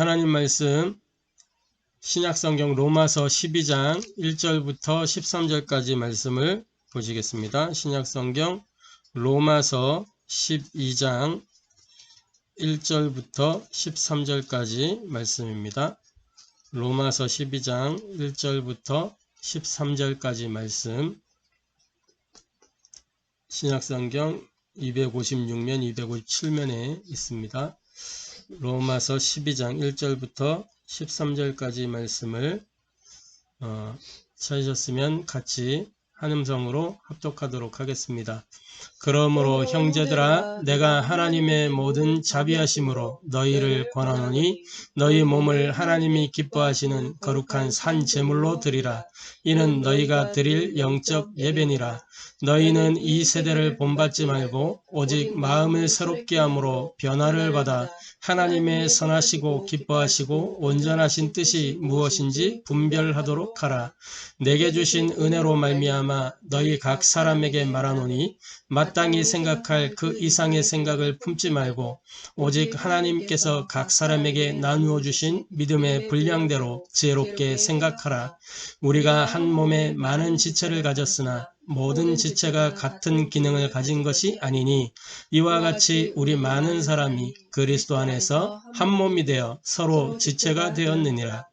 하나님 말씀 신약성경 로마서 12장 1절부터 13절까지 말씀을 보시겠습니다. 신약성경 로마서 12장 1절부터 13절까지 말씀입니다. 로마서 12장 1절부터 13절까지 말씀, 신약성경 256면 257면에 있습니다. 로마서 12장 1절부터 13절까지 말씀을 찾으셨으면 같이 한음성으로 합독하도록 하겠습니다. 그러므로 형제들아, 내가 하나님의 모든 자비하심으로 너희를 권하노니 너희 몸을 하나님이 기뻐하시는 거룩한 산 제물로 드리라. 이는 너희가 드릴 영적 예배니라. 너희는 이 세대를 본받지 말고 오직 마음을 새롭게 함으로 변화를 받아 하나님의 선하시고 기뻐하시고 온전하신 뜻이 무엇인지 분별하도록 하라. 내게 주신 은혜로 말미암아 너희 각 사람에게 말하노니 마땅히 생각할 그 이상의 생각을 품지 말고 오직 하나님께서 각 사람에게 나누어 주신 믿음의 분량대로 지혜롭게 생각하라. 우리가 한 몸에 많은 지체를 가졌으나 모든 지체가 같은 기능을 가진 것이 아니니 이와 같이 우리 많은 사람이 그리스도 안에서 한 몸이 되어 서로 지체가 되었느니라.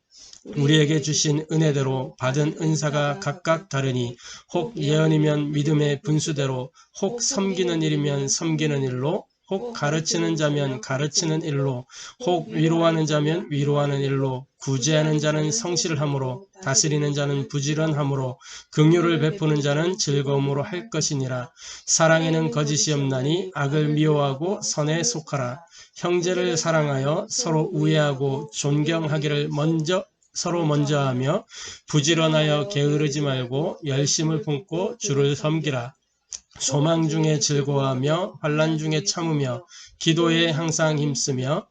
우리에게 주신 은혜대로 받은 은사가 각각 다르니 혹 예언이면 믿음의 분수대로, 혹 섬기는 일이면 섬기는 일로, 혹 가르치는 자면 가르치는 일로, 혹 위로하는 자면 위로하는 일로, 구제하는 자는 성실을 함으로, 다스리는 자는 부지런함으로, 긍휼을 베푸는 자는 즐거움으로 할 것이니라. 사랑에는 거짓이 없나니 악을 미워하고 선에 속하라. 형제를 사랑하여 서로 우애하고 존경하기를 서로 먼저 하며 부지런하여 게으르지 말고 열심을 품고 주를 섬기라. 소망 중에 즐거워하며 환난 중에 참으며 기도에 항상 힘쓰며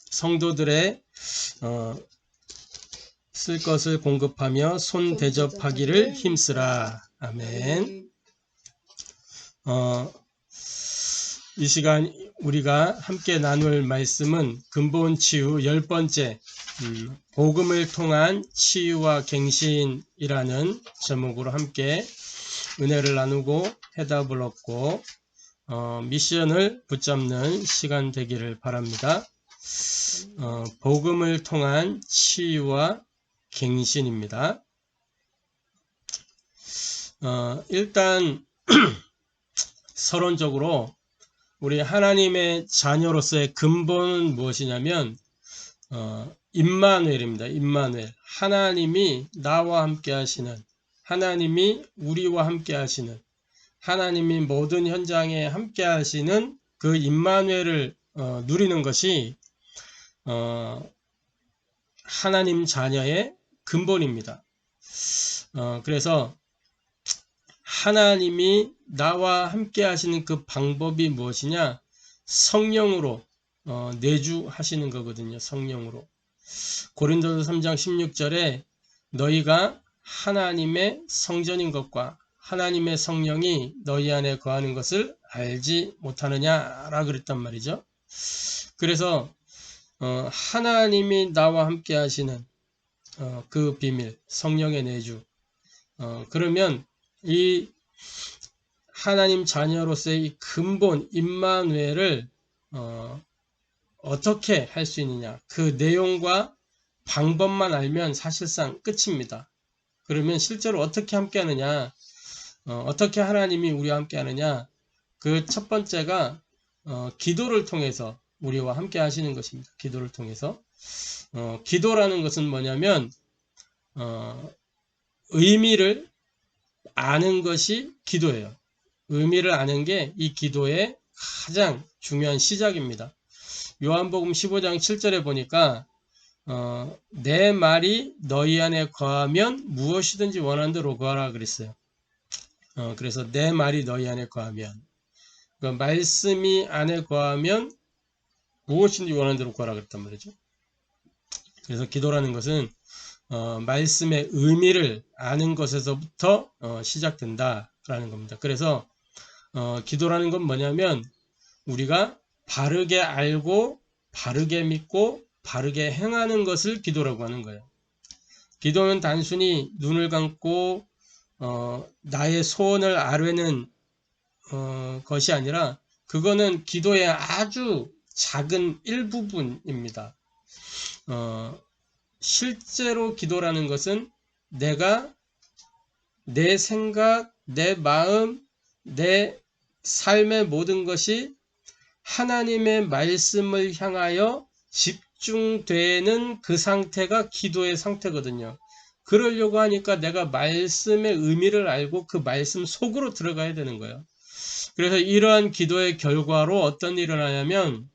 성도들의 쓸 것을 공급하며 손 대접하기를 힘쓰라. 아멘. 이 시간 우리가 함께 나눌 말씀은 근본 치유 10번째 복음을 통한 치유와 갱신이라는 제목으로 함께 은혜를 나누고 해답을 얻고 미션을 붙잡는 시간 되기를 바랍니다. 복음을 통한 치유와 갱신입니다. 일단 서론적으로 우리 하나님의 자녀로서의 근본은 무엇이냐면 임마누엘입니다. 임마누엘. 하나님이 나와 함께 하시는, 하나님이 우리와 함께 하시는, 하나님이 모든 현장에 함께 하시는 그 임마누엘을 누리는 것이 하나님 자녀의 근본입니다. 그래서 하나님이 나와 함께 하시는 그 방법이 무엇이냐? 성령으로 내주하시는 거거든요. 성령으로. 고린도서 3장 16절에 너희가 하나님의 성전인 것과 하나님의 성령이 너희 안에 거하는 것을 알지 못하느냐라 그랬단 말이죠. 그래서 하나님이 나와 함께 하시는 그 비밀, 성령의 내주. 그러면 이 하나님 자녀로서의 이 근본 임마누엘을 어떻게 할 수 있느냐? 그 내용과 방법만 알면 사실상 끝입니다. 그러면 실제로 어떻게 함께 하느냐? 어떻게 하나님이 우리와 함께 하느냐? 그 첫 번째가 기도를 통해서 우리와 함께 하시는 것입니다. 기도를 통해서. 기도라는 것은 뭐냐면 의미를 아는 것이 기도예요. 의미를 아는 게 이 기도의 가장 중요한 시작입니다. 요한복음 15장 7절에 보니까 내 말이 너희 안에 거하면 무엇이든지 원하는 대로 구하라 그랬어요. 그래서 내 말이 너희 안에 거하면, 그러니까 말씀이 안에 거하면 무엇인지 원하는 대로 구하라 그랬단 말이죠. 그래서 기도라는 것은 말씀의 의미를 아는 것에서부터 시작된다라는 겁니다. 그래서 기도라는 건 뭐냐면 우리가 바르게 알고 바르게 믿고 바르게 행하는 것을 기도라고 하는 거예요. 기도는 단순히 눈을 감고 나의 소원을 아뢰는 것이 아니라 그거는 기도의 아주 작은 일부분입니다. 실제로 기도라는 것은 내가 내 생각, 내 마음, 내 삶의 모든 것이 하나님의 말씀을 향하여 집중되는 그 상태가 기도의 상태거든요. 그러려고 하니까 내가 말씀의 의미를 알고 그 말씀 속으로 들어가야 되는 거예요. 그래서 이러한 기도의 결과로 어떤 일이 일어나냐면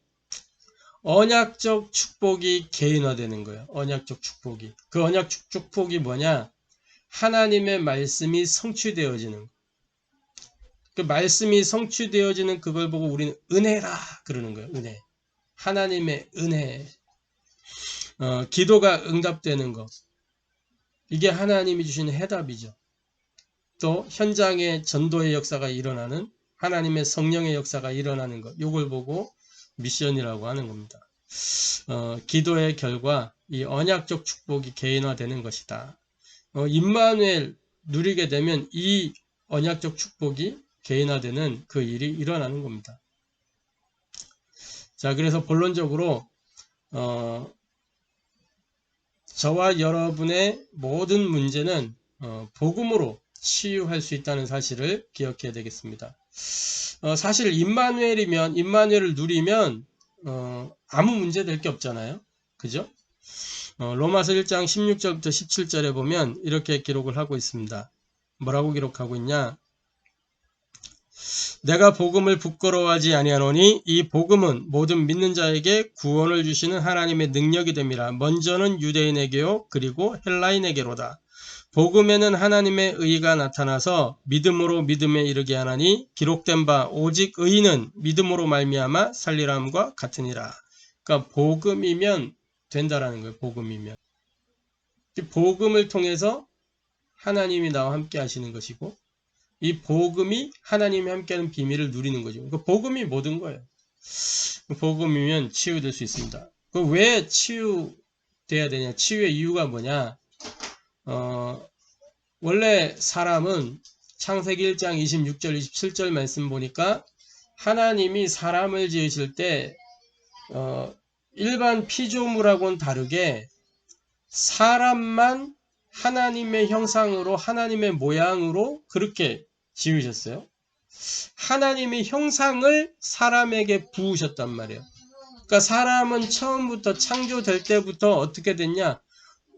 언약적 축복이 개인화되는 거예요. 언약적 축복이. 그 언약적 축복이 뭐냐? 하나님의 말씀이 성취되어지는 거예요. 그 말씀이 성취되어지는 그걸 보고 우리는 은혜라 그러는 거예요. 은혜. 하나님의 은혜. 기도가 응답되는 것. 이게 하나님이 주신 해답이죠. 또 현장에 전도의 역사가 일어나는 하나님의 성령의 역사가 일어나는 것. 이걸 보고 미션이라고 하는 겁니다. 기도의 결과 이 언약적 축복이 개인화되는 것이다. 임마누엘 누리게 되면 이 언약적 축복이 개인화되는 그 일이 일어나는 겁니다. 자, 그래서 본론적으로 저와 여러분의 모든 문제는 복음으로 치유할 수 있다는 사실을 기억해야 되겠습니다. 사실 임마누엘을 누리면 아무 문제 될 게 없잖아요. 그죠? 로마서 1장 16절부터 17절에 보면 이렇게 기록을 하고 있습니다. 뭐라고 기록하고 있냐? 내가 복음을 부끄러워하지 아니하노니 이 복음은 모든 믿는 자에게 구원을 주시는 하나님의 능력이 됨이라. 먼저는 유대인에게요 그리고 헬라인에게로다. 복음에는 하나님의 의가 나타나서 믿음으로 믿음에 이르게 하나니 기록된 바 오직 의인은 믿음으로 말미암아 살리람과 같으니라. 그러니까 복음이면 된다라는 거예요. 복음이면. 복음을 통해서 하나님이 나와 함께 하시는 것이고 이 복음이 하나님이 함께하는 비밀을 누리는 거죠. 그러니까 복음이 모든 거예요. 복음이면 치유될 수 있습니다. 왜 치유돼야 되냐? 치유의 이유가 뭐냐? 원래 사람은 창세기 1장 26절 27절 말씀 보니까 하나님이 사람을 지으실 때 일반 피조물하고는 다르게 사람만 하나님의 형상으로 하나님의 모양으로 그렇게 지으셨어요. 하나님의 형상을 사람에게 부으셨단 말이에요. 그러니까 사람은 처음부터 창조될 때부터 어떻게 됐냐?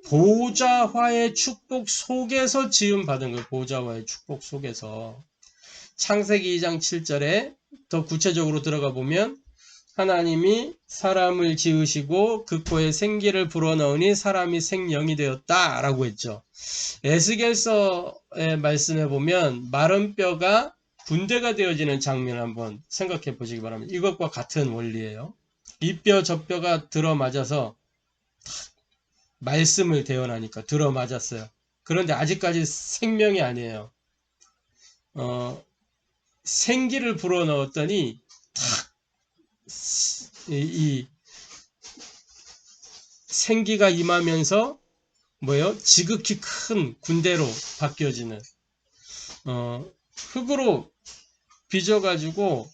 보좌화의 축복 속에서 지음받은 거예요. 보좌화의 축복 속에서. 창세기 2장 7절에 더 구체적으로 들어가 보면 하나님이 사람을 지으시고 그 코에 생기를 불어넣으니 사람이 생명이 되었다 라고 했죠. 에스겔서의 말씀에 보면 마른 뼈가 군대가 되어지는 장면을 한번 생각해 보시기 바랍니다. 이것과 같은 원리예요. 이 뼈 저 뼈가 들어맞아서 말씀을 대언하니까 들어맞았어요. 그런데 아직까지 생명이 아니에요. 생기를 불어넣었더니 이 생기가 임하면서 뭐예요? 지극히 큰 군대로 바뀌어지는 흙으로 빚어가지고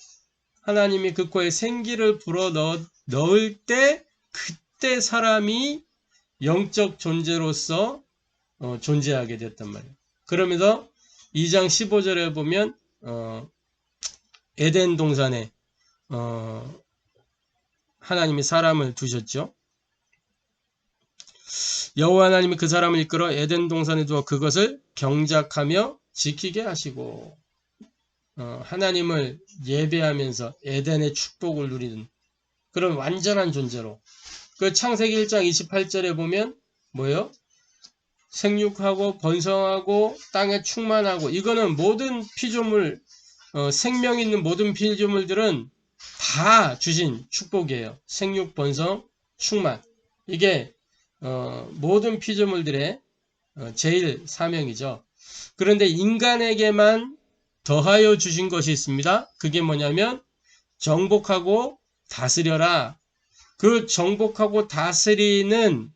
하나님이 그 코에 생기를 불어넣을 때 그때 사람이 영적 존재로서 존재하게 됐단 말이에요. 그러면서 2장 15절에 보면 에덴 동산에 하나님이 사람을 두셨죠. 여호와 하나님이 그 사람을 이끌어 에덴 동산에 두어 그것을 경작하며 지키게 하시고 하나님을 예배하면서 에덴의 축복을 누리는 그런 완전한 존재로 그 창세기 1장 28절에 보면 뭐예요? 생육하고 번성하고 땅에 충만하고 이거는 모든 피조물 생명 있는 모든 피조물들은 다 주신 축복이에요. 생육, 번성, 충만. 이게 모든 피조물들의 제일 사명이죠. 그런데 인간에게만 더하여 주신 것이 있습니다. 그게 뭐냐면 정복하고 다스려라. 그 정복하고 다스리는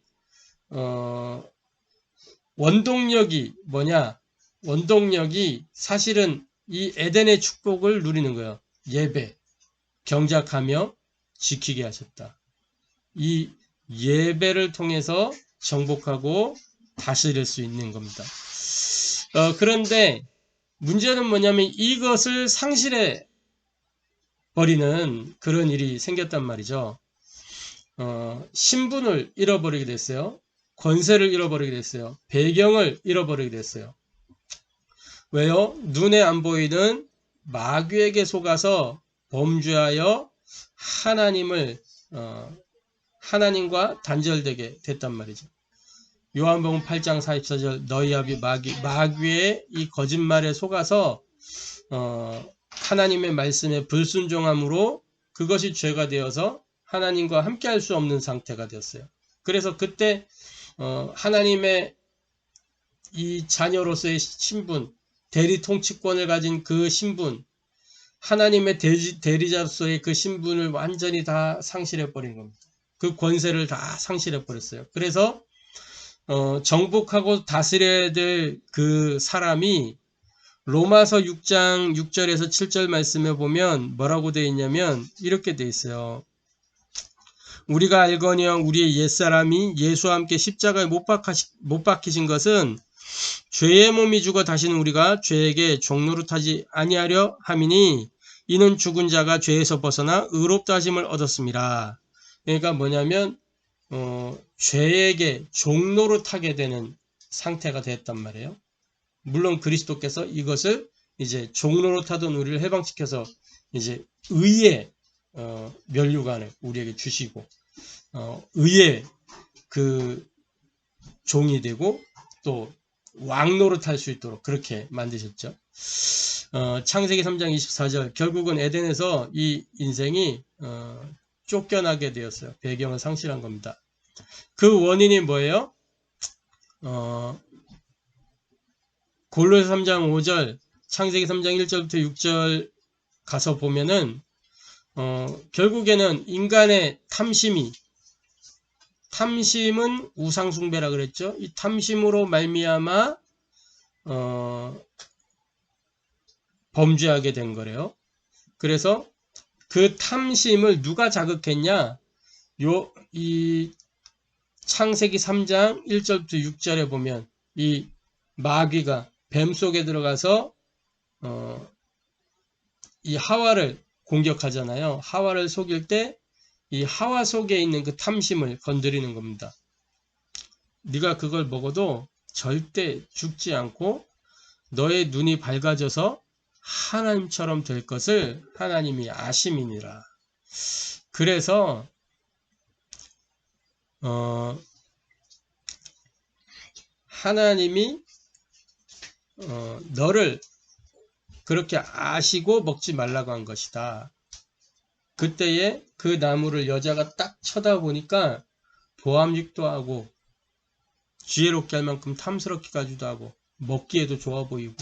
원동력이 뭐냐? 원동력이 사실은 이 에덴의 축복을 누리는 거예요. 예배, 경작하며 지키게 하셨다. 이 예배를 통해서 정복하고 다스릴 수 있는 겁니다. 그런데 문제는 뭐냐면 이것을 상실해 버리는 그런 일이 생겼단 말이죠. 신분을 잃어버리게 됐어요. 권세를 잃어버리게 됐어요. 배경을 잃어버리게 됐어요. 왜요? 눈에 안 보이는 마귀에게 속아서 범죄하여 하나님과 단절되게 됐단 말이죠. 요한복음 8장 44절 너희 아비 마귀의 이 거짓말에 속아서 하나님의 말씀에 불순종함으로 그것이 죄가 되어서 하나님과 함께 할 수 없는 상태가 되었어요. 그래서 그때 하나님의 이 자녀로서의 신분, 대리 통치권을 가진 그 신분, 하나님의 대리자로서의 그 신분을 완전히 다 상실해 버린 겁니다. 그 권세를 다 상실해 버렸어요. 그래서 정복하고 다스려야 될 그 사람이 로마서 6장 6절에서 7절 말씀에 보면 뭐라고 되어 있냐면 이렇게 되어 있어요. 우리가 알거니와 우리의 옛사람이 예수와 함께 십자가에 못 박히신 것은 죄의 몸이 죽어 다시는 우리가 죄에게 종노릇하지 아니하려 함이니 이는 죽은 자가 죄에서 벗어나 의롭다 하심을 얻었습니다. 그러니까 뭐냐면 죄에게 종노릇하게 되는 상태가 됐단 말이에요. 물론 그리스도께서 이것을 이제 종노릇하던 우리를 해방시켜서 이제 의의 면류관을 우리에게 주시고 의의 그 종이 되고 또 왕노릇할 수 있도록 그렇게 만드셨죠. 창세기 3장 24절 결국은 에덴에서 이 인생이 쫓겨나게 되었어요. 배경을 상실한 겁니다. 그 원인이 뭐예요? 골로새 3장 5절 창세기 3장 1절부터 6절 가서 보면은 결국에는 인간의 탐심은 우상숭배라 그랬죠. 이 탐심으로 말미암아 범죄하게 된 거래요. 그래서 그 탐심을 누가 자극했냐? 이 창세기 3장 1절부터 6절에 보면 이 마귀가 뱀 속에 들어가서 이 하와를 공격하잖아요. 하와를 속일 때 이 하와 속에 있는 그 탐심을 건드리는 겁니다. 네가 그걸 먹어도 절대 죽지 않고 너의 눈이 밝아져서 하나님처럼 될 것을 하나님이 아심이니라. 그래서 하나님이 너를 그렇게 아시고 먹지 말라고 한 것이다. 그때에 그 나무를 여자가 딱 쳐다보니까 보암직도 하고 지혜롭게 할 만큼 탐스럽기까지도 하고 먹기에도 좋아 보이고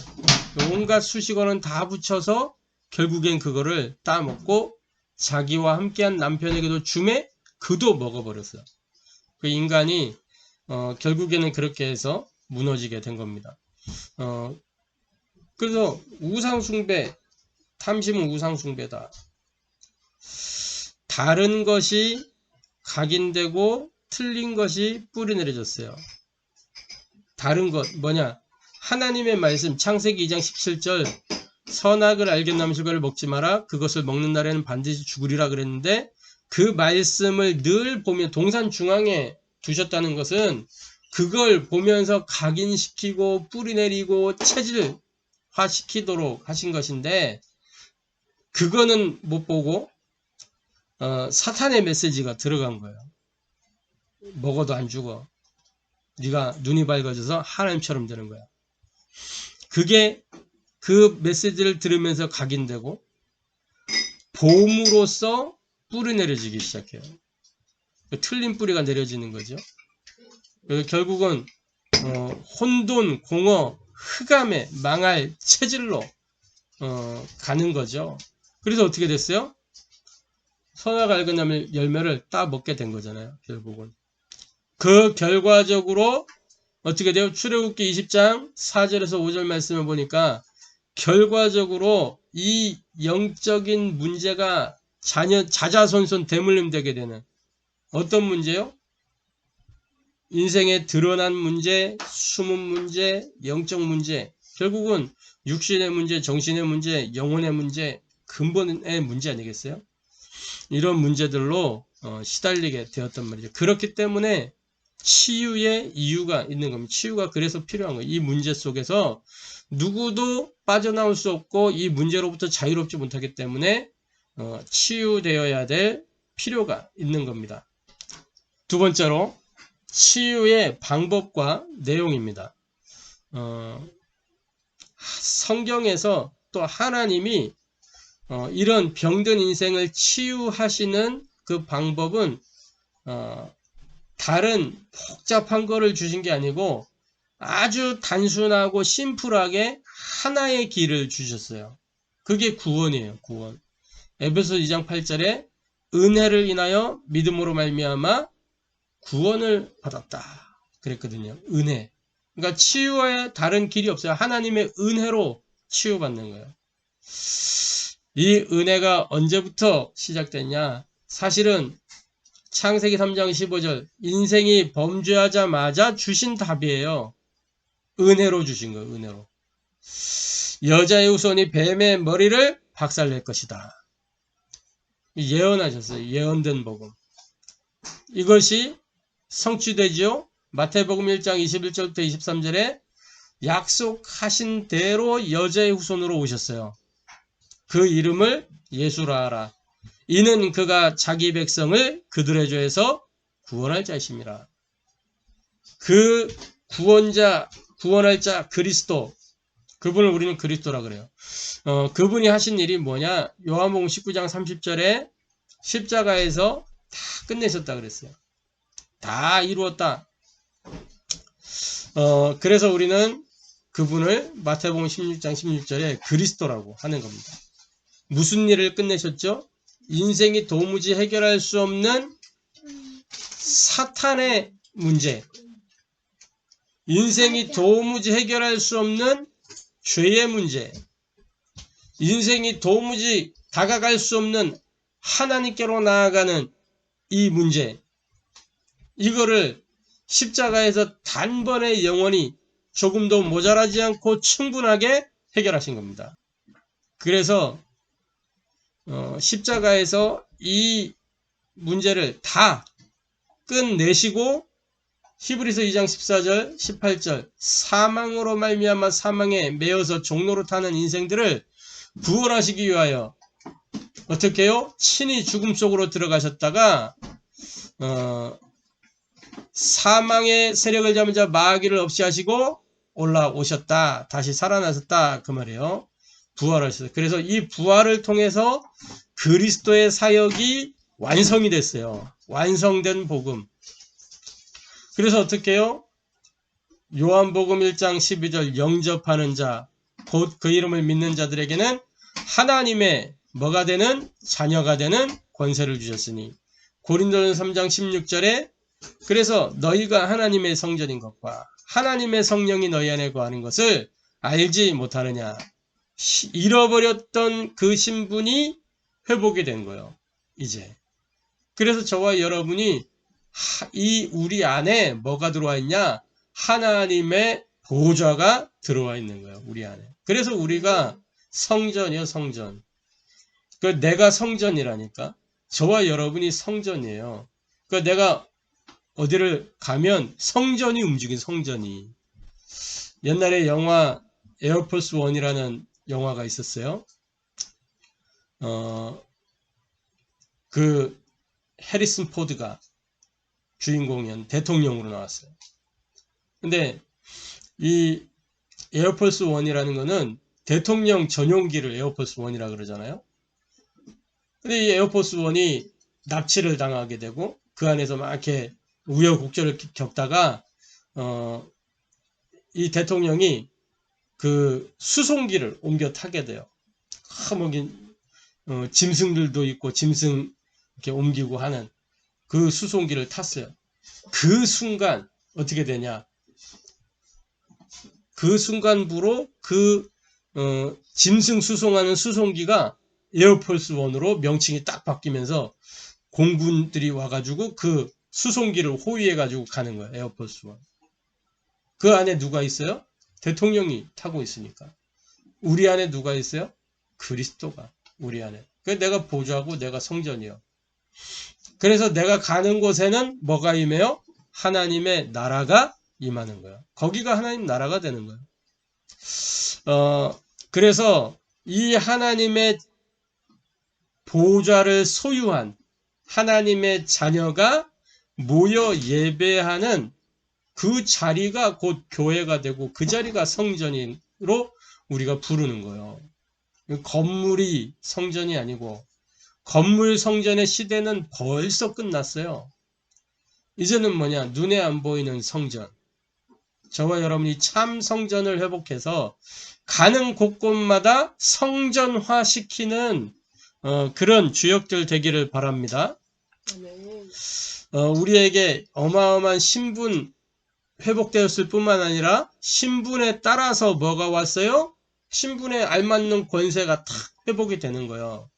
온갖 수식어는 다 붙여서 결국엔 그거를 따먹고 자기와 함께한 남편에게도 주매 그도 먹어버렸어요. 그 인간이 결국에는 그렇게 해서 무너지게 된 겁니다. 그래서 우상숭배, 탐심은 우상숭배다. 다른 것이 각인되고 틀린 것이 뿌리내려졌어요. 다른 것 뭐냐? 하나님의 말씀 창세기 2장 17절 선악을 알겠나면 실과를 먹지 마라. 그것을 먹는 날에는 반드시 죽으리라 그랬는데 그 말씀을 늘 보면 동산 중앙에 두셨다는 것은 그걸 보면서 각인시키고 뿌리내리고 체질화시키도록 하신 것인데 그거는 못 보고 사탄의 메시지가 들어간 거예요. 먹어도 안 죽어. 네가 눈이 밝아져서 하나님처럼 되는 거야. 그게 그 메시지를 들으면서 각인되고 봄으로써 뿌리 내려지기 시작해요. 틀린 뿌리가 내려지는 거죠. 그래서 결국은 혼돈, 공허, 흑암에 망할 체질로 가는 거죠. 그래서 어떻게 됐어요? 선악 알고 열매를 따 먹게 된 거잖아요. 결국은. 그 결과적으로 어떻게 돼요? 출애굽기 20장 4절에서 5절 말씀을 보니까 결과적으로 이 영적인 문제가 자자손손 대물림되게 되는 어떤 문제요? 인생에 드러난 문제, 숨은 문제, 영적 문제, 결국은 육신의 문제, 정신의 문제, 영혼의 문제, 근본의 문제 아니겠어요? 이런 문제들로 시달리게 되었단 말이죠. 그렇기 때문에 치유의 이유가 있는 겁니다. 치유가 그래서 필요한 거예요. 이 문제 속에서 누구도 빠져나올 수 없고 이 문제로부터 자유롭지 못하기 때문에 치유되어야 될 필요가 있는 겁니다. 두 번째로 치유의 방법과 내용입니다. 성경에서 또 하나님이 이런 병든 인생을 치유하시는 그 방법은 다른 복잡한 거를 주신 게 아니고 아주 단순하고 심플하게 하나의 길을 주셨어요. 그게 구원이에요. 구원. 에베소 2장 8절에 은혜를 인하여 믿음으로 말미암아 구원을 받았다 그랬거든요. 은혜. 그러니까 치유에 다른 길이 없어요. 하나님의 은혜로 치유받는 거예요. 이 은혜가 언제부터 시작됐냐? 사실은 창세기 3장 15절 인생이 범죄하자마자 주신 답이에요. 은혜로 주신 거예요. 은혜로. 여자의 후손이 뱀의 머리를 박살낼 것이다. 예언하셨어요. 예언된 복음. 이것이 성취되지요. 마태복음 1장 21절부터 23절에 약속하신 대로 여자의 후손으로 오셨어요. 그 이름을 예수라 하라. 이는 그가 자기 백성을 그들의 죄에서 구원할 자이심이라. 그 구원자, 구원할 자 그리스도, 그분을 우리는 그리스도라 그래요. 그분이 하신 일이 뭐냐? 요한복음 19장 30절에 십자가에서 다 끝내셨다 그랬어요. 다 이루었다. 그래서 우리는 그분을 마태복음 16장 16절에 그리스도라고 하는 겁니다. 무슨 일을 끝내셨죠? 인생이 도무지 해결할 수 없는 사탄의 문제, 인생이 도무지 해결할 수 없는 죄의 문제, 인생이 도무지 다가갈 수 없는 하나님께로 나아가는 이 문제, 이거를 십자가에서 단번에 영원히 조금도 모자라지 않고 충분하게 해결하신 겁니다. 그래서 십자가에서 이 문제를 다 끝내시고 히브리서 2장 14절 18절 사망으로 말미암아 사망에 매어서 종로로 타는 인생들을 구원하시기 위하여 어떻게 해요? 친히 죽음 속으로 들어가셨다가 사망의 세력을 잡은 자 마귀를 없이 하시고 올라오셨다. 다시 살아나셨다. 그 말이에요. 부활하셨어요. 그래서 이 부활을 통해서 그리스도의 사역이 완성이 됐어요. 완성된 복음. 그래서 어떻게 해요? 요한복음 1장 12절 영접하는 자, 곧 그 이름을 믿는 자들에게는 하나님의 뭐가 되는? 자녀가 되는 권세를 주셨으니 고린도전서 3장 16절에 그래서 너희가 하나님의 성전인 것과 하나님의 성령이 너희 안에 거하는 것을 알지 못하느냐. 잃어버렸던 그 신분이 회복이 된 거예요. 이제. 그래서 저와 여러분이 우리 안에 뭐가 들어와 있냐? 하나님의 보좌가 들어와 있는 거예요. 우리 안에. 그래서 우리가 성전이요, 성전. 그 내가 성전이라니까. 저와 여러분이 성전이에요. 그 내가 어디를 가면 성전이 움직인 성전이. 옛날에 영화 에어포스 원이라는 영화가 있었어요. 그 해리슨 포드가 주인공이었는 대통령으로 나왔어요. 근데 이 에어포스 원이라는 거는 대통령 전용기를 에어포스 원이라 그러잖아요. 근데 이 에어포스 원이 납치를 당하게 되고 그 안에서 막 이렇게 우여곡절을 겪다가 이 대통령이 그 수송기를 옮겨 타게 돼요. 짐승들도 있고 짐승 이렇게 옮기고 하는 그 수송기를 탔어요. 그 순간 어떻게 되냐? 그 순간부로 그 짐승 수송하는 수송기가 에어포스 원으로 명칭이 딱 바뀌면서 공군들이 와가지고 그 수송기를 호위해가지고 가는 거예요. 에어포스 원. 그 안에 누가 있어요? 대통령이 타고 있으니까. 우리 안에 누가 있어요? 그리스도가 우리 안에. 그래서 내가 보좌고 내가 성전이요. 그래서 내가 가는 곳에는 뭐가 임해요? 하나님의 나라가 임하는 거예요. 거기가 하나님 나라가 되는 거예요. 그래서 이 하나님의 보좌를 소유한 하나님의 자녀가 모여 예배하는 그 자리가 곧 교회가 되고 그 자리가 성전으로 우리가 부르는 거예요. 건물이 성전이 아니고 건물 성전의 시대는 벌써 끝났어요. 이제는 뭐냐? 눈에 안 보이는 성전. 저와 여러분이 참 성전을 회복해서 가는 곳곳마다 성전화시키는 그런 주역들 되기를 바랍니다. 우리에게 어마어마한 신분 회복되었을 뿐만 아니라 신분에 따라서 뭐가 왔어요? 신분에 알맞는 권세가 탁 회복이 되는 거예요.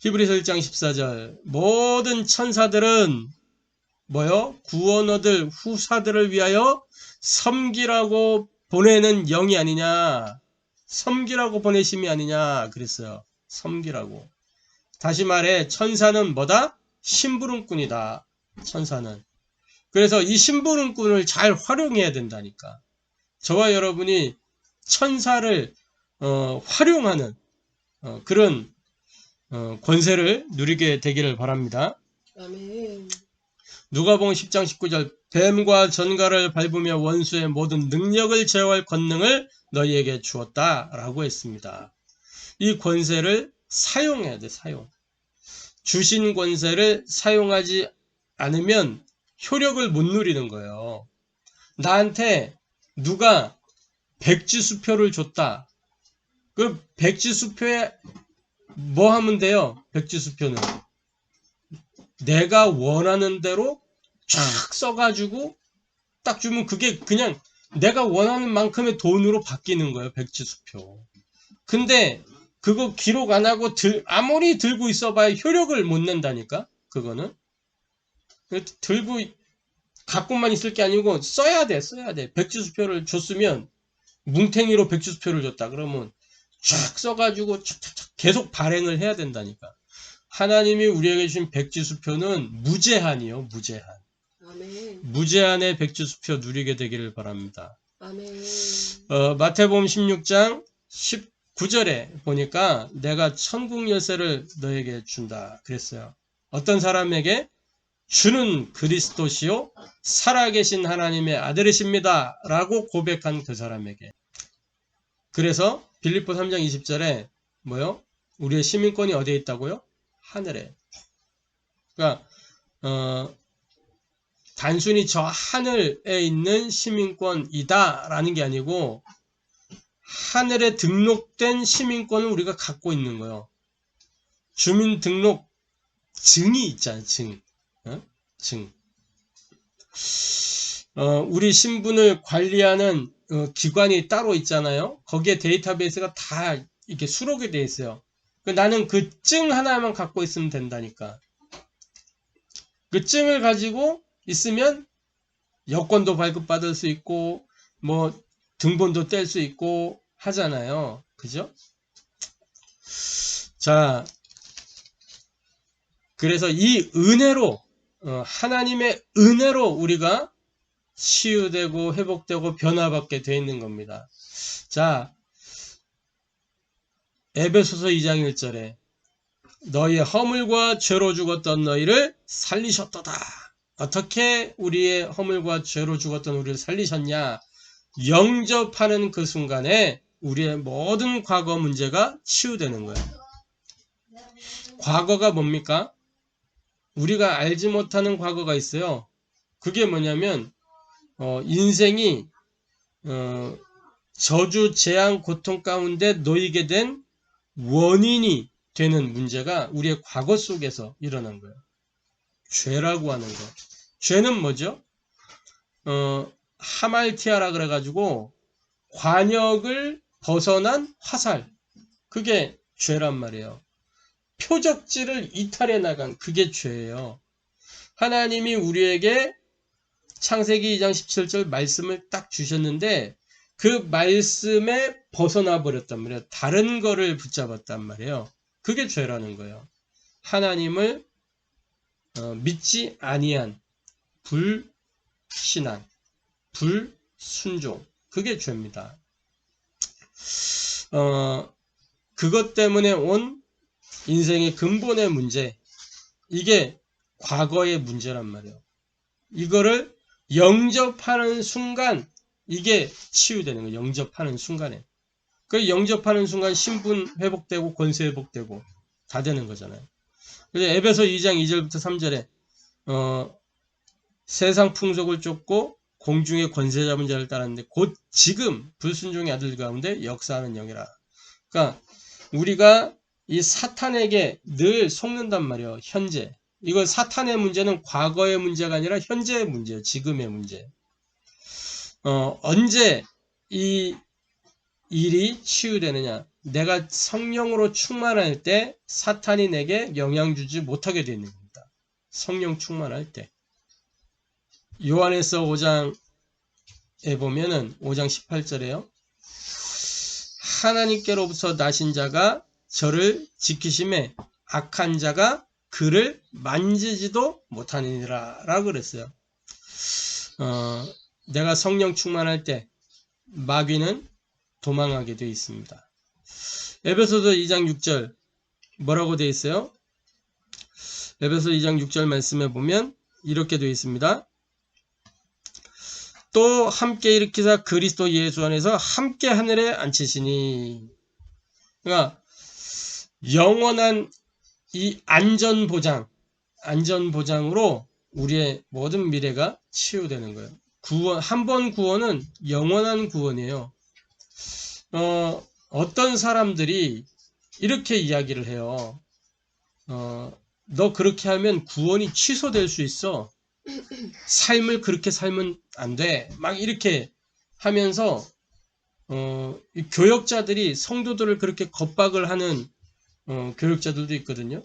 히브리서 1장 14절 모든 천사들은 뭐요? 구원 얻을 후사들을 위하여 섬기라고 보내는 영이 아니냐. 섬기라고 보내심이 아니냐 그랬어요. 섬기라고. 다시 말해 천사는 뭐다? 심부름꾼이다. 천사는. 그래서 이 심부름꾼을 잘 활용해야 된다니까. 저와 여러분이 천사를 활용하는 그런 권세를 누리게 되기를 바랍니다. 아멘. 누가복음 10장 19절 뱀과 전갈을 밟으며 원수의 모든 능력을 제어할 권능을 너희에게 주었다 라고 했습니다. 이 권세를 사용해야 돼. 사용. 주신 권세를 사용하지 않으면 효력을 못 누리는 거예요. 나한테 누가 백지수표를 줬다. 그 백지수표에 뭐 하면 돼요? 백지수표는 내가 원하는 대로 쫙 써가지고 딱 주면 그게 그냥 내가 원하는 만큼의 돈으로 바뀌는 거예요. 백지수표. 근데 그거 기록 안 하고 아무리 들고 있어봐야 효력을 못 낸다니까. 그거는 들고 갖고만 있을 게 아니고 써야 돼. 써야 돼. 백지수표를 줬으면 뭉탱이로 백지수표를 줬다. 그러면 쫙 써가지고 계속 발행을 해야 된다니까. 하나님이 우리에게 주신 백지수표는 무제한이요. 무제한. 아멘. 무제한의 백지수표 누리게 되기를 바랍니다. 아멘. 마태복음 16장 19절에 보니까 내가 천국 열쇠를 너에게 준다 그랬어요. 어떤 사람에게? 주는 그리스도시요 살아계신 하나님의 아들이십니다 라고 고백한 그 사람에게. 그래서 빌립보 3장 20절에 뭐요? 우리의 시민권이 어디에 있다고요? 하늘에. 그러니까 단순히 저 하늘에 있는 시민권이다 라는 게 아니고 하늘에 등록된 시민권을 우리가 갖고 있는 거예요. 주민등록 증이 있잖아요. 증. 증. 우리 신분을 관리하는 기관이 따로 있잖아요. 거기에 데이터베이스가 다 이렇게 수록이 돼 있어요. 나는 그 증 하나만 갖고 있으면 된다니까. 그 증을 가지고 있으면 여권도 발급받을 수 있고 뭐 등본도 뗄 수 있고 하잖아요. 그죠? 자, 그래서 이 은혜로 하나님의 은혜로 우리가 치유되고 회복되고 변화받게 되어 있는 겁니다. 자, 에베소서 2장 1절에 너희의 허물과 죄로 죽었던 너희를 살리셨도다. 어떻게 우리의 허물과 죄로 죽었던 우리를 살리셨냐? 영접하는 그 순간에 우리의 모든 과거 문제가 치유되는 거예요. 과거가 뭡니까? 우리가 알지 못하는 과거가 있어요. 그게 뭐냐면 인생이 저주, 재앙, 고통 가운데 놓이게 된 원인이 되는 문제가 우리의 과거 속에서 일어난 거예요. 죄라고 하는 거. 죄는 뭐죠? 하말티아라 그래가지고 관역을 벗어난 화살. 그게 죄란 말이에요. 표적지를 이탈해 나간 그게 죄예요. 하나님이 우리에게 창세기 2장 17절 말씀을 딱 주셨는데 그 말씀에 벗어나 버렸단 말이에요. 다른 거를 붙잡았단 말이에요. 그게 죄라는 거예요. 하나님을 믿지 아니한 불신앙, 불순종, 그게 죄입니다. 그것 때문에 온 인생의 근본의 문제, 이게 과거의 문제란 말이에요. 이거를 영접하는 순간 이게 치유되는 거예요. 영접하는 순간에. 그 영접하는 순간 신분 회복되고 권세 회복되고 다 되는 거잖아요. 그래서 에베소 2장 2절부터 3절에 세상 풍속을 쫓고 공중의 권세 잡은 자를 따랐는데 곧 지금 불순종의 아들 가운데 역사하는 영이라. 그러니까 우리가 이 사탄에게 늘 속는단 말이에요. 현재. 이거 사탄의 문제는 과거의 문제가 아니라 현재의 문제예요. 지금의 문제. 언제 이 일이 치유되느냐? 내가 성령으로 충만할 때 사탄이 내게 영향 주지 못하게 되는 겁니다. 성령 충만할 때. 요한에서 5장에 보면은 5장 18절에요. 하나님께로부터 나신 자가 저를 지키심에 악한 자가 그를 만지지도 못하니라 라고 그랬어요. 내가 성령 충만할 때 마귀는 도망하게 되어 있습니다. 에베소서 2장 6절 뭐라고 되어 있어요? 에베소 2장 6절 말씀에 보면 이렇게 되어 있습니다. 또 함께 일으키사 그리스도 예수 안에서 함께 하늘에 앉히시니. 그러니까 영원한 이 안전보장으로 우리의 모든 미래가 치유되는 거예요. 한 번 구원은 영원한 구원이에요. 어떤 사람들이 이렇게 이야기를 해요. 너 그렇게 하면 구원이 취소될 수 있어. 삶을 그렇게 살면 안 돼. 막 이렇게 하면서 교역자들이 성도들을 그렇게 겁박을 하는 교역자들도 있거든요.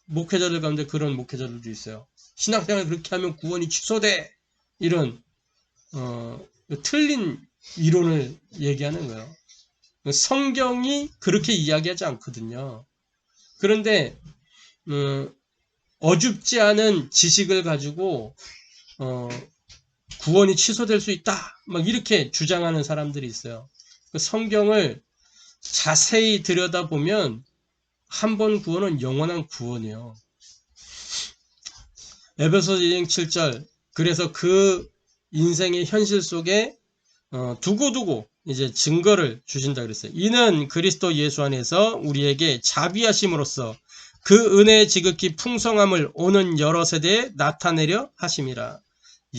목회자들 가운데 그런 목회자들도 있어요. 신앙생활 그렇게 하면 구원이 취소돼. 이런 틀린 이론을 얘기하는 거예요. 성경이 그렇게 이야기하지 않거든요. 그런데 어줍지 않은 지식을 가지고 구원이 취소될 수 있다. 막 이렇게 주장하는 사람들이 있어요. 성경을 자세히 들여다보면 한 번 구원은 영원한 구원이에요. 에베소서 2장 7절. 그래서 그 인생의 현실 속에 두고두고 이제 증거를 주신다 그랬어요. 이는 그리스도 예수 안에서 우리에게 자비하심으로써 그 은혜의 지극히 풍성함을 오는 여러 세대에 나타내려 하심이라.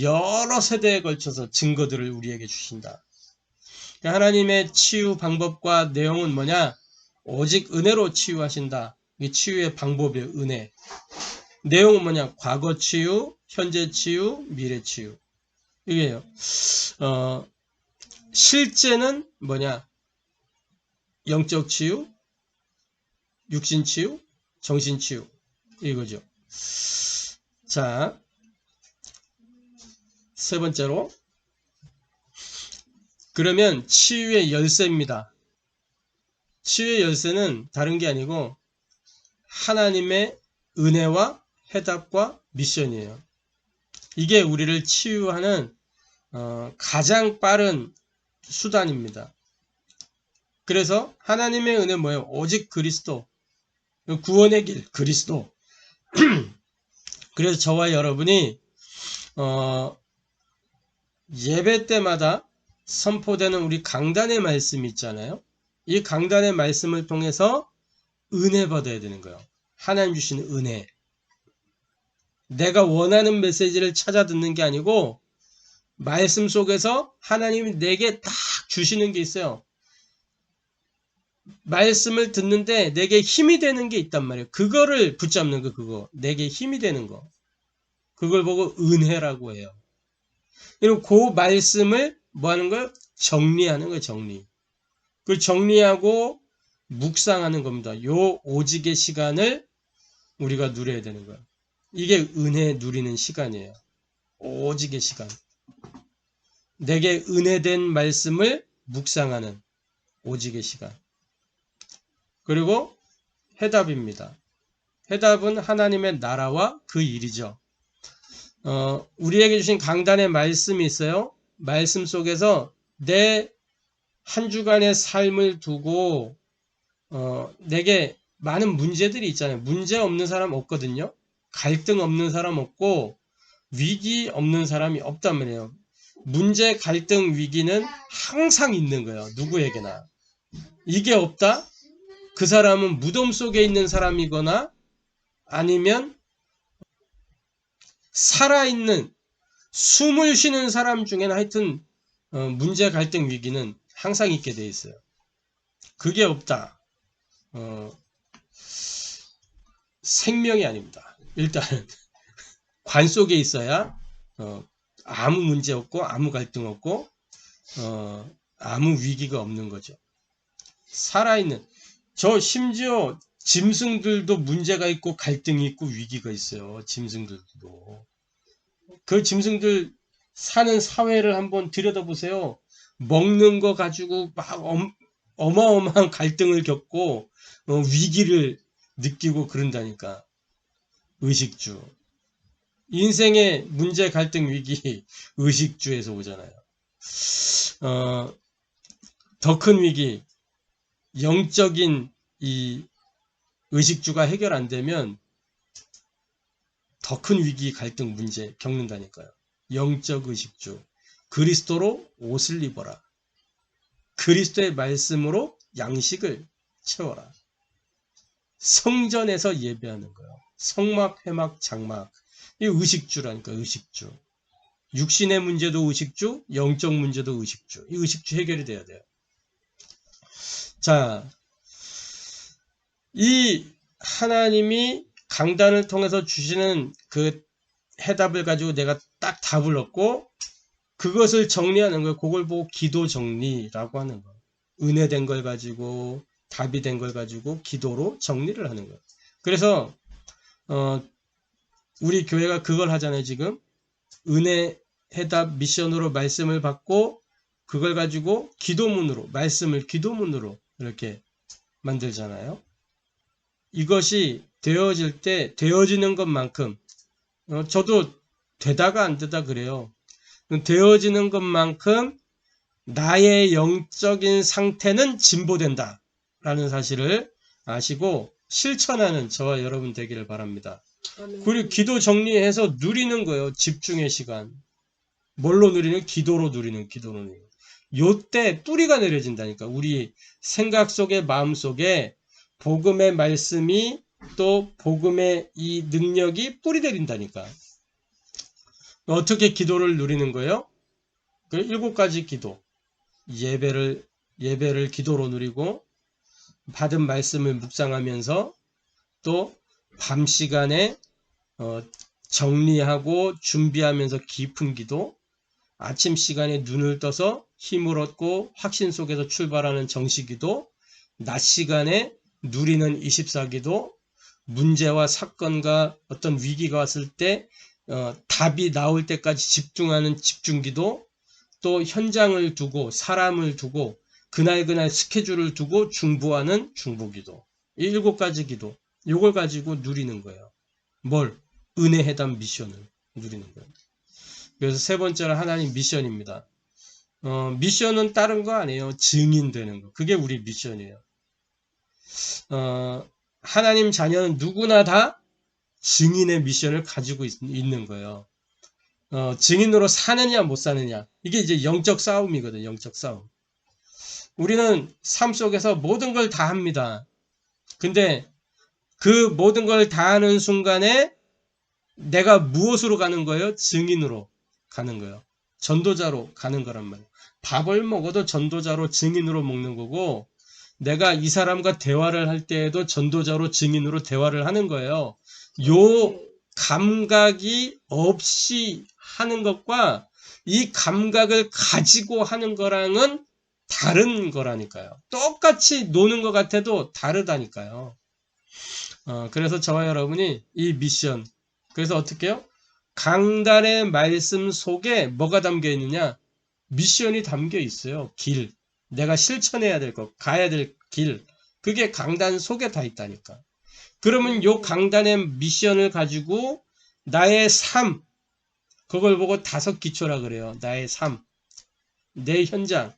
여러 세대에 걸쳐서 증거들을 우리에게 주신다. 하나님의 치유 방법과 내용은 뭐냐? 오직 은혜로 치유하신다. 이 치유의 방법의 은혜. 내용은 뭐냐? 과거 치유, 현재 치유, 미래 치유. 이게요. 실제는 뭐냐? 영적 치유, 육신 치유, 정신 치유. 이거죠. 자, 세 번째로. 그러면 치유의 열쇠입니다. 치유의 열쇠는 다른 게 아니고 하나님의 은혜와 해답과 미션이에요. 이게 우리를 치유하는 가장 빠른 수단입니다. 그래서 하나님의 은혜 뭐예요? 오직 그리스도. 구원의 길 그리스도. 그래서 저와 여러분이 예배 때마다 선포되는 우리 강단의 말씀이 있잖아요. 이 강단의 말씀을 통해서 은혜 받아야 되는 거예요. 하나님 주시는 은혜. 내가 원하는 메시지를 찾아 듣는 게 아니고 말씀 속에서 하나님이 내게 딱 주시는 게 있어요. 말씀을 듣는데 내게 힘이 되는 게 있단 말이에요. 그거를 붙잡는 거, 그거. 내게 힘이 되는 거. 그걸 보고 은혜라고 해요. 그리고 그 말씀을 뭐 하는 거예요? 정리하는 거예요, 정리. 그 정리하고 묵상하는 겁니다. 요 오직의 시간을 우리가 누려야 되는 거예요. 이게 은혜 누리는 시간이에요. 오직의 시간. 내게 은혜된 말씀을 묵상하는 오직의 시간. 그리고 해답입니다. 해답은 하나님의 나라와 그 일이죠. 우리에게 주신 강단의 말씀이 있어요. 말씀 속에서 내 한 주간의 삶을 두고 내게 많은 문제들이 있잖아요. 문제 없는 사람 없거든요. 갈등 없는 사람 없고 위기 없는 사람이 없단 말이에요. 문제, 갈등, 위기는 항상 있는 거예요. 누구에게나. 이게 없다? 그 사람은 무덤 속에 있는 사람이거나 아니면 살아있는 숨을 쉬는 사람 중에는 하여튼 문제, 갈등, 위기는 항상 있게 돼 있어요. 그게 없다. 생명이 아닙니다. 일단은 관 속에 있어야 아무 문제 없고 아무 갈등 없고 아무 위기가 없는 거죠. 살아있는 저 심지어 짐승들도 문제가 있고 갈등이 있고 위기가 있어요. 짐승들도. 그 짐승들 사는 사회를 한번 들여다보세요. 먹는 거 가지고 막 어마어마한 갈등을 겪고 위기를 느끼고 그런다니까. 의식주. 인생의 문제, 갈등, 위기 의식주에서 오잖아요. 더 큰 위기, 영적인 이 의식주가 해결 안 되면 더 큰 위기, 갈등, 문제 겪는다니까요. 영적 의식주. 그리스도로 옷을 입어라. 그리스도의 말씀으로 양식을 채워라. 성전에서 예배하는 거예요. 성막, 회막, 장막. 이 의식주라니까, 의식주. 육신의 문제도 의식주, 영적 문제도 의식주. 이 의식주 해결이 돼야 돼요. 자, 이 하나님이 강단을 통해서 주시는 그 해답을 가지고 내가 딱 답을 얻고 그것을 정리하는 거예요. 그걸 보고 기도 정리라고 하는 거예요. 은혜된 걸 가지고 답이 된 걸 가지고 기도로 정리를 하는 거예요. 그래서 우리 교회가 그걸 하잖아요. 지금 은혜 해답 미션으로 말씀을 받고 그걸 가지고 기도문으로 말씀을 기도문으로 이렇게 만들잖아요. 이것이 되어질 때 되어지는 것만큼 저도 되다가 안 되다 그래요. 되어지는 것만큼 나의 영적인 상태는 진보된다 라는 사실을 아시고 실천하는 저와 여러분 되기를 바랍니다. 아멘. 그리고 기도 정리해서 누리는 거예요. 집중의 시간. 뭘로 누리는? 기도로 누리는, 기도로 누리는. 요때 뿌리가 내려진다니까. 우리 생각 속에, 마음 속에 복음의 말씀이 또 복음의 이 능력이 뿌리 내린다니까. 어떻게 기도를 누리는 거예요? 그 7가지 기도. 예배를 기도로 누리고 받은 말씀을 묵상하면서 또 밤 시간에 정리하고 준비하면서 깊은 기도, 아침 시간에 눈을 떠서 힘을 얻고 확신 속에서 출발하는 정시기도, 낮 시간에 누리는 24기도, 문제와 사건과 어떤 위기가 왔을 때 답이 나올 때까지 집중하는 집중기도, 또 현장을 두고 사람을 두고 그날 스케줄을 두고 중보하는 중보기도. 이 7가지 기도. 요걸 가지고 누리는 거예요. 뭘? 은혜 해답 미션을 누리는 거예요. 그래서 세 번째로 하나님 미션입니다. 미션은 다른 거 아니에요. 증인되는 거. 그게 우리 미션이에요. 하나님 자녀는 누구나 다 증인의 미션을 가지고 있는 거예요. 증인으로 사느냐 못 사느냐. 이게 이제 영적 싸움이거든요. 영적 싸움. 우리는 삶 속에서 모든 걸 다 합니다. 근데 그 모든 걸 다 하는 순간에 내가 무엇으로 가는 거예요? 증인으로 가는 거예요. 전도자로 가는 거란 말이에요. 밥을 먹어도 전도자로 증인으로 먹는 거고 내가 이 사람과 대화를 할 때에도 전도자로 증인으로 대화를 하는 거예요. 요 감각이 없이 하는 것과 이 감각을 가지고 하는 거랑은 다른 거라니까요. 똑같이 노는 것 같아도 다르다니까요. 그래서 저와 여러분이 이 미션, 그래서 어떻게 해요? 강단의 말씀 속에 뭐가 담겨 있느냐? 미션이 담겨 있어요. 길. 내가 실천해야 될 것, 가야 될 길. 그게 강단 속에 다 있다니까. 그러면 요 강단의 미션을 가지고 나의 삶, 그걸 보고 5기초라 그래요. 나의 삶. 내 현장.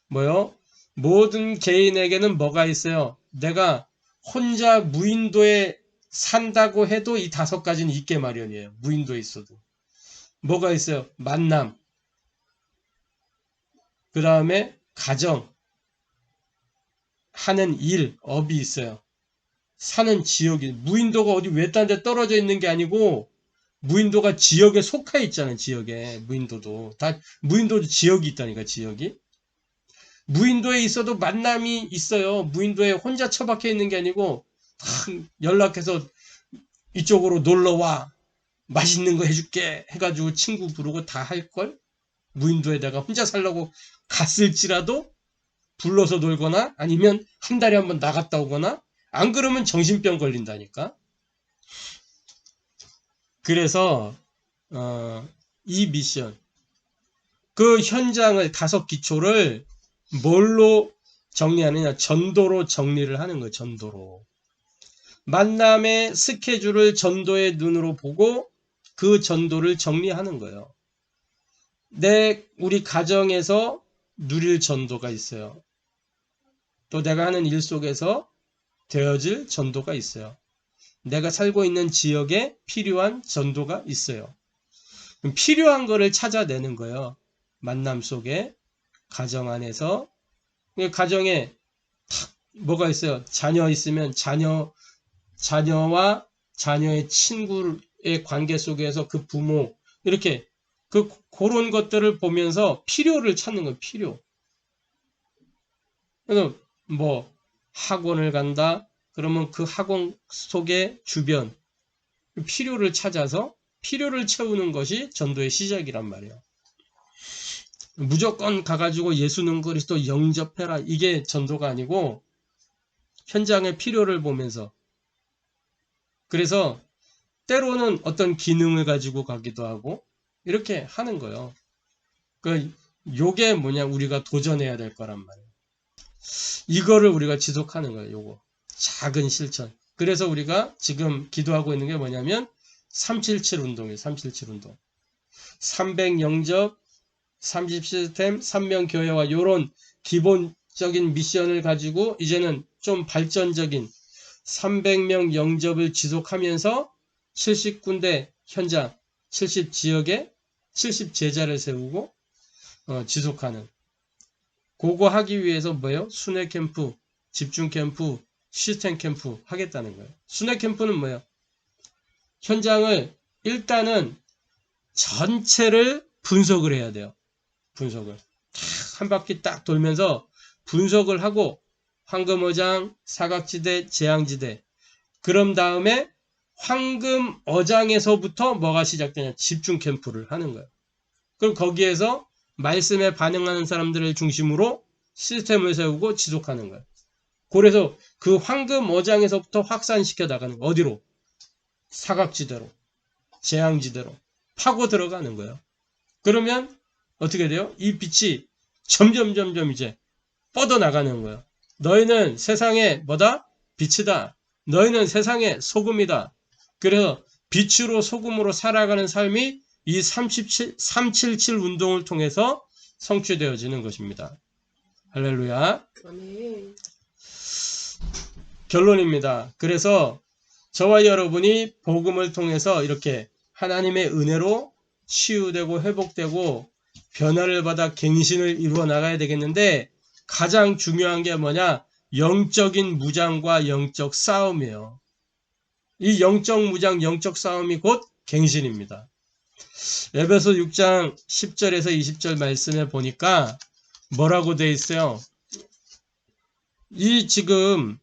뭐요? 모든 개인에게는 뭐가 있어요? 내가 혼자 무인도에 산다고 해도 이 5가지는 있게 마련이에요. 무인도에 있어도. 뭐가 있어요? 만남. 그 다음에 가정. 하는 일, 업이 있어요. 사는 지역이. 무인도가 어디 외딴 데 떨어져 있는 게 아니고 무인도가 지역에 속해 있잖아요. 지역에. 무인도도. 무인도도 지역이 있다니까. 지역이. 무인도에 있어도 만남이 있어요. 무인도에 혼자 처박혀 있는 게 아니고 연락해서 이쪽으로 놀러와. 맛있는 거 해줄게. 해가지고 친구 부르고 다 할걸? 무인도에 내가 혼자 살려고 갔을지라도 불러서 놀거나 아니면 한 달에 한번 나갔다 오거나 안 그러면 정신병 걸린다니까. 그래서 이 미션 그 현장을 5기초를 뭘로 정리하느냐? 전도로 정리를 하는 거예요. 전도로. 만남의 스케줄을 전도의 눈으로 보고 그 전도를 정리하는 거예요. 우리 가정에서 누릴 전도가 있어요. 또 내가 하는 일 속에서 되어질 전도가 있어요. 내가 살고 있는 지역에 필요한 전도가 있어요. 그럼 필요한 거를 찾아내는 거예요. 만남 속에, 가정 안에서. 가정에 뭐가 있어요? 자녀 있으면 자녀와 자녀의 친구의 관계 속에서 그 부모, 이렇게 그런 것들을 보면서 필요를 찾는 거예요. 필요. 그래서 뭐 학원을 간다. 그러면 그 학원 속의 주변 필요를 찾아서 필요를 채우는 것이 전도의 시작이란 말이에요. 무조건 가가지고 예수는 그리스도 영접해라. 이게 전도가 아니고 현장의 필요를 보면서. 그래서 때로는 어떤 기능을 가지고 가기도 하고 이렇게 하는 거예요. 요게 뭐냐? 우리가 도전해야 될 거란 말이에요. 이거를 우리가 지속하는 거예요. 요거. 작은 실천. 그래서 우리가 지금 기도하고 있는 게 뭐냐면 377 운동이에요. 377 운동. 300 영접, 30 시스템, 3명 교회와 이런 기본적인 미션을 가지고 이제는 좀 발전적인 300명 영접을 지속하면서 70군데 현장, 70지역에 70제자를 세우고 지속하는. 그거 하기 위해서 뭐예요? 순회 캠프, 집중 캠프, 시스템 캠프 하겠다는 거예요. 순회 캠프는 뭐예요? 현장을 일단은 전체를 분석을 해야 돼요. 분석을. 한 바퀴 딱 돌면서 분석을 하고 황금어장, 사각지대, 재앙지대. 그런 다음에 황금어장에서부터 뭐가 시작되냐? 집중 캠프를 하는 거예요. 그럼 거기에서 말씀에 반응하는 사람들을 중심으로 시스템을 세우고 지속하는 거예요. 그래서 그 황금어장에서부터 확산시켜 나가는 거예요. 어디로? 사각지대로, 재앙지대로 파고 들어가는 거예요. 그러면 어떻게 돼요? 이 빛이 점점 이제 뻗어나가는 거예요. 너희는 세상의 뭐다? 빛이다. 너희는 세상의 소금이다. 그래서 빛으로 소금으로 살아가는 삶이 이 377 운동을 통해서 성취되어지는 것입니다. 할렐루야. 아멘. 결론입니다. 그래서 저와 여러분이 복음을 통해서 이렇게 하나님의 은혜로 치유되고 회복되고 변화를 받아 갱신을 이루어 나가야 되겠는데 가장 중요한 게 뭐냐? 영적인 무장과 영적 싸움이에요. 이 영적 무장, 영적 싸움이 곧 갱신입니다. 에베소 6장 10절에서 20절 말씀에 보니까 뭐라고 돼 있어요? 이 지금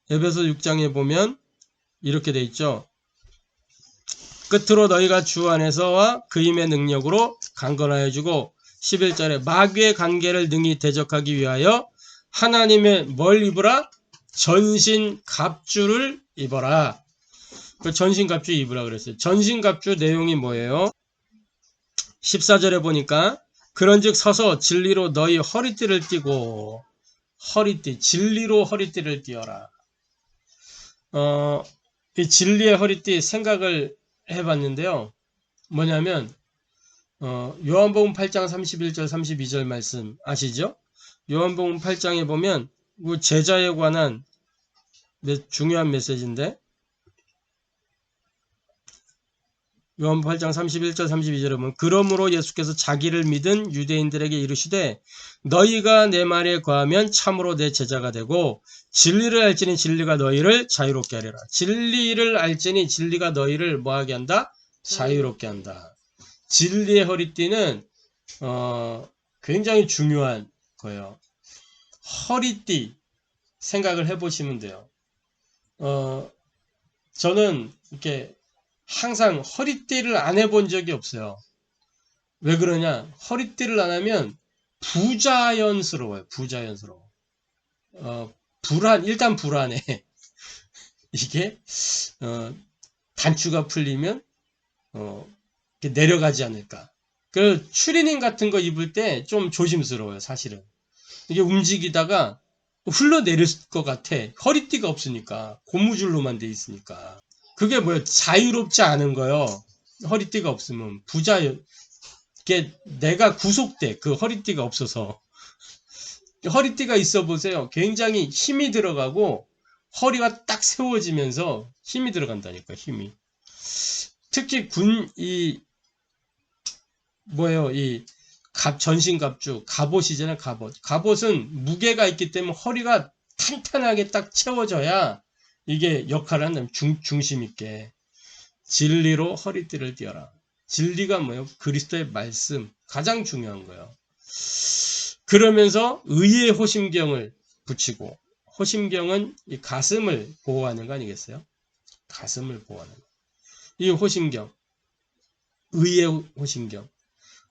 에베소 6장에 보면 이렇게 돼 있죠. 끝으로 너희가 주 안에서와 그 힘의 능력으로 강건하여 주고 11절에 마귀의 관계를 능히 대적하기 위하여 하나님의 뭘 입으라? 전신갑주를 입어라. 그 전신갑주 입으라 그랬어요. 전신갑주 내용이 뭐예요? 14절에 보니까 그런즉 서서 진리로 너희 허리띠를 띠고 진리로 허리띠를 띠어라. 이 진리의 허리띠 생각을 해봤는데요. 뭐냐면 요한복음 8장 31절 32절 말씀 아시죠? 요한복음 8장에 보면 제자에 관한 중요한 메시지인데 요한복음 8장 31절 32절에 보면 그러므로 예수께서 자기를 믿은 유대인들에게 이르시되 너희가 내 말에 거하면 참으로 내 제자가 되고 진리를 알지니 진리가 너희를 자유롭게 하리라. 진리를 알지니 진리가 너희를 뭐하게 한다? 자유롭게 한다. 진리의 허리띠는 굉장히 중요한 거예요. 허리띠 생각을 해보시면 돼요. 저는 이렇게 항상 허리띠를 안 해본 적이 없어요. 왜 그러냐? 허리띠를 안 하면 부자연스러워요. 부자연스러워. 일단 불안해. 이게 단추가 풀리면 내려가지 않을까. 그 추리닝 같은 거 입을 때 좀 조심스러워요. 사실은 이게 움직이다가 흘러내릴 것 같아. 허리띠가 없으니까 고무줄로만 돼 있으니까. 그게 뭐예요? 자유롭지 않은 거요. 허리띠가 없으면 이게 내가 구속돼. 그 허리띠가 없어서. 허리띠가 있어 보세요. 굉장히 힘이 들어가고 허리가 딱 세워지면서 힘이 들어간다니까. 힘이. 특히 이 전신갑주 갑옷이잖아요. 갑옷은 무게가 있기 때문에 허리가 탄탄하게 딱 채워져야 이게 역할을 한다면 중심 있게. 진리로 허리띠를 띠어라. 진리가 뭐예요? 그리스도의 말씀. 가장 중요한 거예요. 그러면서 의의 호심경을 붙이고, 호심경은 이 가슴을 보호하는 거 아니겠어요? 가슴을 보호하는 거. 이 호심경, 의의 호심경.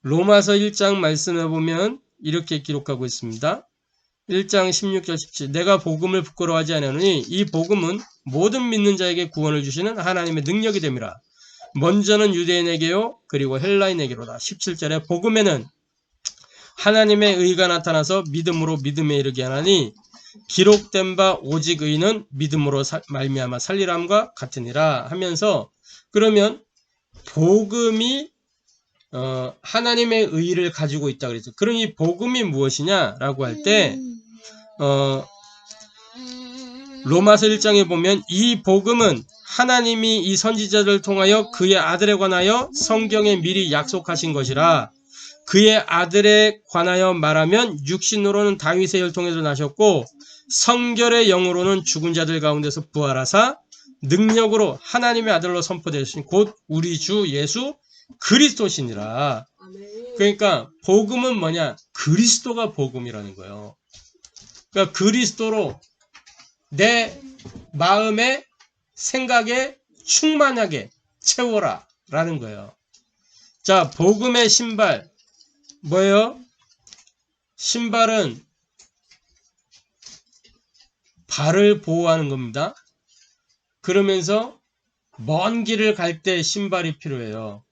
로마서 1장 말씀에 보면 이렇게 기록하고 있습니다. 1장 16절 17. 내가 복음을 부끄러워하지 않으니 이 복음은 모든 믿는 자에게 구원을 주시는 하나님의 능력이 됨이라. 먼저는 유대인에게요 그리고 헬라인에게로다. 17절에 복음에는 하나님의 의가 나타나서 믿음으로 믿음에 이르게 하나니 기록된 바 오직 의는 믿음으로 말미암아 살리람과 같으니라 하면서, 그러면 복음이 하나님의 의를 가지고 있다 그랬죠. 그럼 이 복음이 무엇이냐라고 할 때 로마서 1장에 보면 이 복음은 하나님이 이 선지자들을 통하여 그의 아들에 관하여 성경에 미리 약속하신 것이라. 그의 아들에 관하여 말하면 육신으로는 다윗의 혈통에서 나셨고 성결의 영으로는 죽은 자들 가운데서 부활하사 능력으로 하나님의 아들로 선포되신 곧 우리 주 예수 그리스도시니라. 아멘. 그러니까 복음은 뭐냐? 그리스도가 복음이라는 거예요. 그러니까 그리스도로 내 마음에 생각에 충만하게 채워라 라는 거예요. 자, 복음의 신발 뭐예요? 신발은 발을 보호하는 겁니다. 그러면서 먼 길을 갈 때 신발이 필요해요.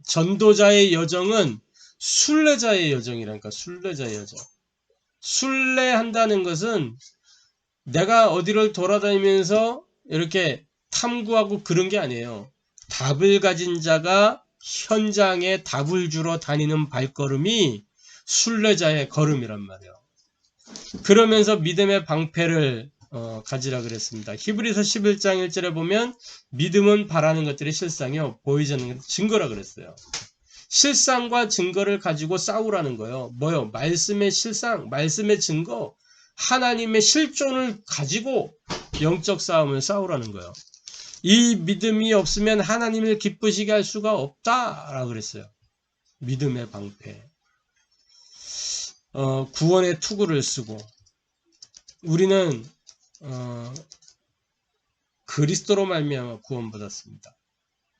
전도자의 여정은 순례자의 여정이라니까. 순례자의 여정. 순례한다는 것은 내가 어디를 돌아다니면서 이렇게 탐구하고 그런 게 아니에요. 답을 가진 자가 현장에 답을 주러 다니는 발걸음이 순례자의 걸음이란 말이에요. 그러면서 믿음의 방패를 가지라 그랬습니다. 히브리서 11장 1절에 보면 믿음은 바라는 것들이 실상이요 보이지 않는 것들이 증거라 그랬어요. 실상과 증거를 가지고 싸우라는 거예요. 뭐요? 말씀의 실상, 말씀의 증거, 하나님의 실존을 가지고 영적 싸움을 싸우라는 거예요. 이 믿음이 없으면 하나님을 기쁘시게 할 수가 없다라고 그랬어요. 믿음의 방패. 구원의 투구를 쓰고 우리는 그리스도로 말미암아 구원받았습니다.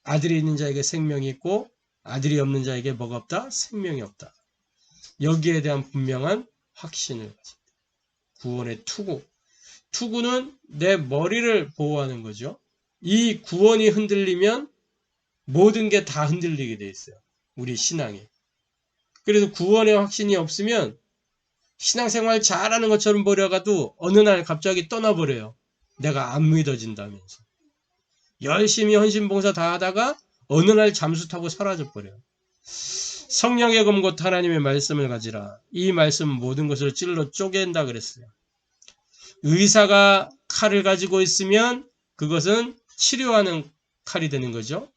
아들이 있는 자에게 생명이 있고 아들이 없는 자에게 뭐가 없다? 생명이 없다. 여기에 대한 분명한 확신을 가집니다. 구원의 투구. 투구는 내 머리를 보호하는 거죠. 이 구원이 흔들리면 모든 게 다 흔들리게 돼 있어요. 우리 신앙이. 그래서 구원의 확신이 없으면 신앙생활 잘하는 것처럼 보려가도 어느 날 갑자기 떠나버려요. 내가 안 믿어진다면서. 열심히 헌신봉사 다 하다가 어느 날 잠수 타고 사라져버려요. 성령의 검 곧 하나님의 말씀을 가지라. 이 말씀은 모든 것을 찔러 쪼갠다 그랬어요. 의사가 칼을 가지고 있으면 그것은 치료하는 칼이 되는 거죠.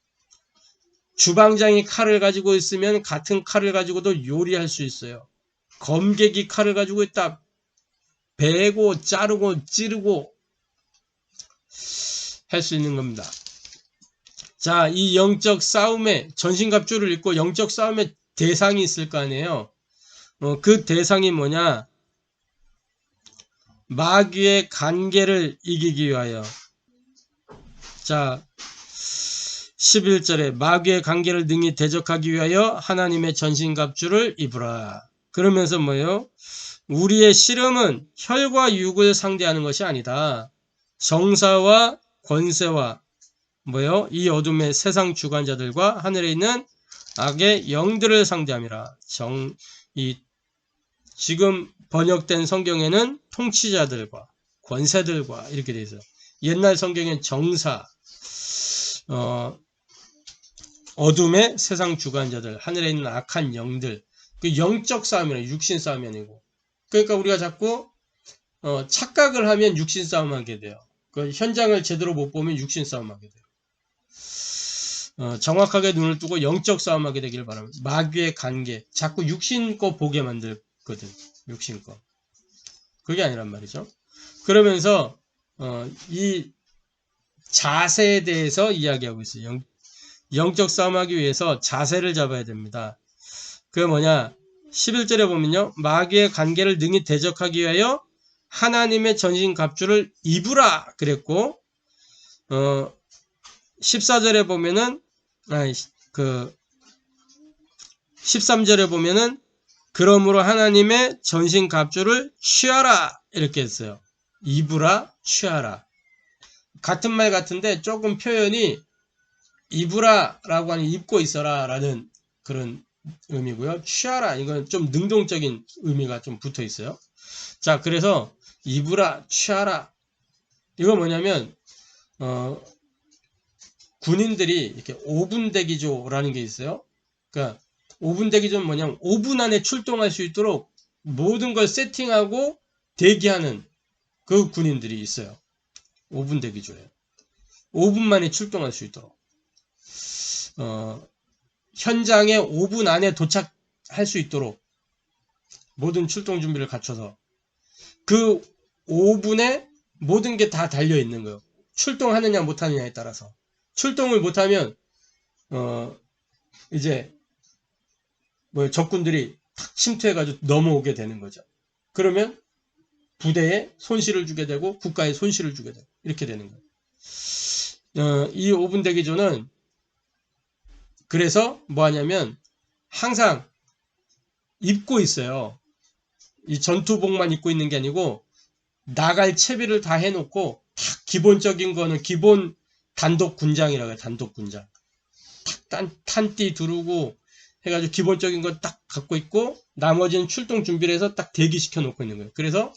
주방장이 칼을 가지고 있으면 같은 칼을 가지고도 요리할 수 있어요. 검객이 칼을 가지고 있다. 베고 자르고 찌르고 할 수 있는 겁니다. 자, 이 영적 싸움에 전신갑주를 입고 영적 싸움에 대상이 있을 거 아니에요. 그 대상이 뭐냐? 마귀의 간계를 이기기 위하여. 자, 11절에 마귀의 관계를 능히 대적하기 위하여 하나님의 전신갑주를 입으라. 그러면서 뭐예요? 우리의 씨름은 혈과 육을 상대하는 것이 아니다. 정사와 권세와 뭐예요? 이 어둠의 세상 주관자들과 하늘에 있는 악의 영들을 상대함이라. 지금 번역된 성경에는 통치자들과 권세들과 이렇게 되어 있어요. 옛날 성경엔 정사, 어둠의 세상 주관자들, 하늘에 있는 악한 영들, 그 영적 싸움이라 육신 싸움이 아니고. 그러니까 우리가 자꾸 착각을 하면 육신 싸움하게 돼요. 그 현장을 제대로 못 보면 육신 싸움하게 돼요. 정확하게 눈을 뜨고 영적 싸움하게 되길 바랍니다. 마귀의 관계, 자꾸 육신 거 보게 만들거든. 육신 거. 그게 아니란 말이죠. 그러면서 이 자세에 대해서 이야기하고 있어요. 영적 싸움하기 위해서 자세를 잡아야 됩니다. 그게 뭐냐? 11절에 보면요. 마귀의 관계를 능히 대적하기 위하여 하나님의 전신갑주를 입으라 그랬고 14절에 보면은 13절에 보면은 그러므로 하나님의 전신갑주를 취하라 이렇게 했어요. 입으라 취하라. 같은 말 같은데 조금 표현이 입으라 라고 하는 입고 있어라 라는 그런 의미고요. 취하라 이건 좀 능동적인 의미가 좀 붙어 있어요. 자, 그래서 입으라 취하라 이거 뭐냐면 군인들이 이렇게 5분 대기조라는 게 있어요. 그러니까 5분 대기조는 뭐냐면 5분 안에 출동할 수 있도록 모든 걸 세팅하고 대기하는 그 군인들이 있어요. 5분 대기조예요. 5분 만에 출동할 수 있도록. 현장에 5분 안에 도착할 수 있도록 모든 출동 준비를 갖춰서 그 5분에 모든 게 다 달려 있는 거예요. 출동하느냐 못하느냐에 따라서. 출동을 못하면 이제 뭐 적군들이 탁 침투해가지고 넘어오게 되는 거죠. 그러면 부대에 손실을 주게 되고 국가에 손실을 주게 되고 이렇게 되는 거예요. 이 5분 대기조는 그래서 뭐 하냐면 항상 입고 있어요. 이 전투복만 입고 있는 게 아니고 나갈 채비를 다 해놓고 딱 기본적인 거는 기본 단독 군장이라고 해요. 단독 군장. 딱 탄띠 두르고 해가지고 기본적인 거 딱 갖고 있고 나머지는 출동 준비를 해서 딱 대기시켜 놓고 있는 거예요. 그래서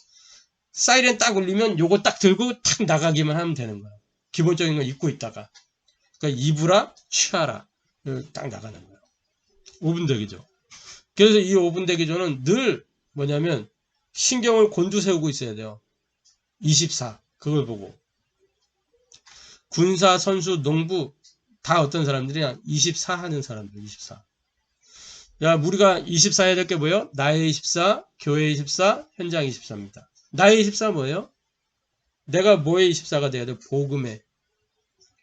사이렌 딱 울리면 요거 딱 들고 탁 나가기만 하면 되는 거예요. 기본적인 거 입고 있다가. 그러니까 입으라 취하라. 딱 나가는 거예요. 5분 대기조. 그래서 이 5분 대기조는 늘 뭐냐면 신경을 곤두세우고 있어야 돼요. 24 그걸 보고 군사, 선수, 농부 다 어떤 사람들이냐 24 하는 사람들 24. 야, 우리가 24 해야 될 게 뭐예요? 나의 24, 교회의 24, 현장 24입니다. 나의 24 뭐예요? 내가 뭐의 24가 돼야 돼? 복음의.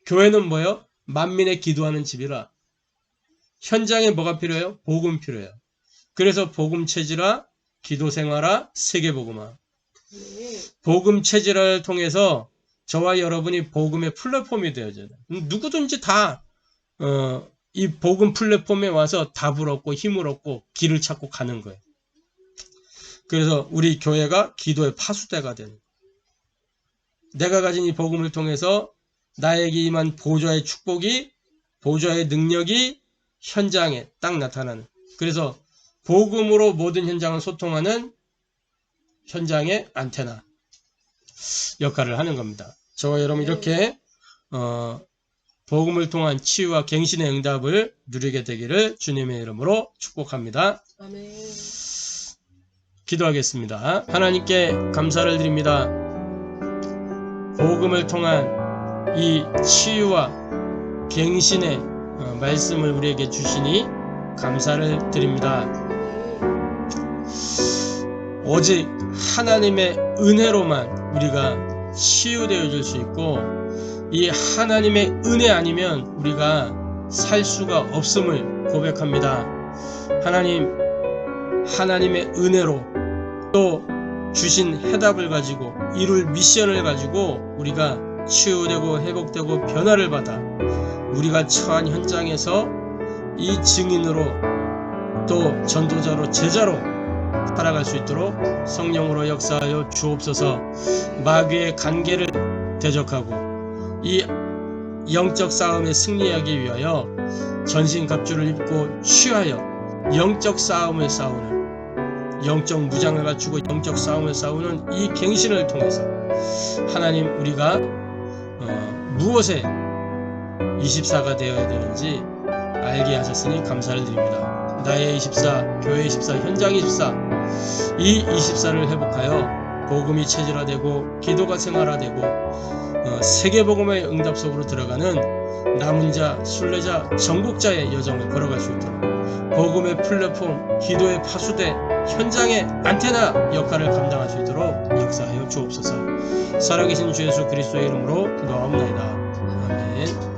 교회는 뭐예요? 만민의 기도하는 집이라. 현장에 뭐가 필요해요? 복음 필요해요. 그래서 복음 체지라 기도 생활화, 세계복음화. 아멘. 복음 체질을 통해서 저와 여러분이 복음의 플랫폼이 되어져요. 누구든지 다 이 복음 플랫폼에 와서 답을 얻고 힘을 얻고 길을 찾고 가는 거예요. 그래서 우리 교회가 기도의 파수대가 되는 거예요. 내가 가진 이 복음을 통해서 나에게 임한 보좌의 축복이, 보좌의 능력이 현장에 딱 나타나는. 그래서 복음으로 모든 현장을 소통하는 현장의 안테나 역할을 하는 겁니다. 저와 여러분 이렇게 복음을 통한 치유와 갱신의 응답을 누리게 되기를 주님의 이름으로 축복합니다. 아멘. 기도하겠습니다. 하나님께 감사를 드립니다. 복음을 통한 이 치유와 갱신의 말씀을 우리에게 주시니 감사를 드립니다. 오직 하나님의 은혜로만 우리가 치유되어질 수 있고, 이 하나님의 은혜 아니면 우리가 살 수가 없음을 고백합니다. 하나님의 은혜로 또 주신 해답을 가지고 이룰 미션을 가지고 우리가 치유되고 회복되고 변화를 받아 우리가 처한 현장에서 이 증인으로 또 전도자로 제자로 살아갈 수 있도록 성령으로 역사하여 주옵소서. 마귀의 간계를 대적하고 이 영적 싸움에 승리하기 위하여 전신갑주를 입고 취하여 영적 싸움을 싸우는, 영적 무장을 갖추고 영적 싸움을 싸우는 이 갱신을 통해서 하나님, 우리가 무엇에 24가 되어야 되는지 알게 하셨으니 감사를 드립니다. 나의 24, 교회 24, 현장 24, 이 24를 회복하여 복음이 체질화되고 기도가 생활화되고 세계복음의 응답 속으로 들어가는 남은 자, 순례자, 정복자의 여정을 걸어갈 수 있도록 복음의 플랫폼, 기도의 파수대, 현장의 안테나 역할을 감당할 수 있도록 역사하여 주옵소서. 살아계신 주 예수 그리스도의 이름으로 기도하옵나이다. 아멘.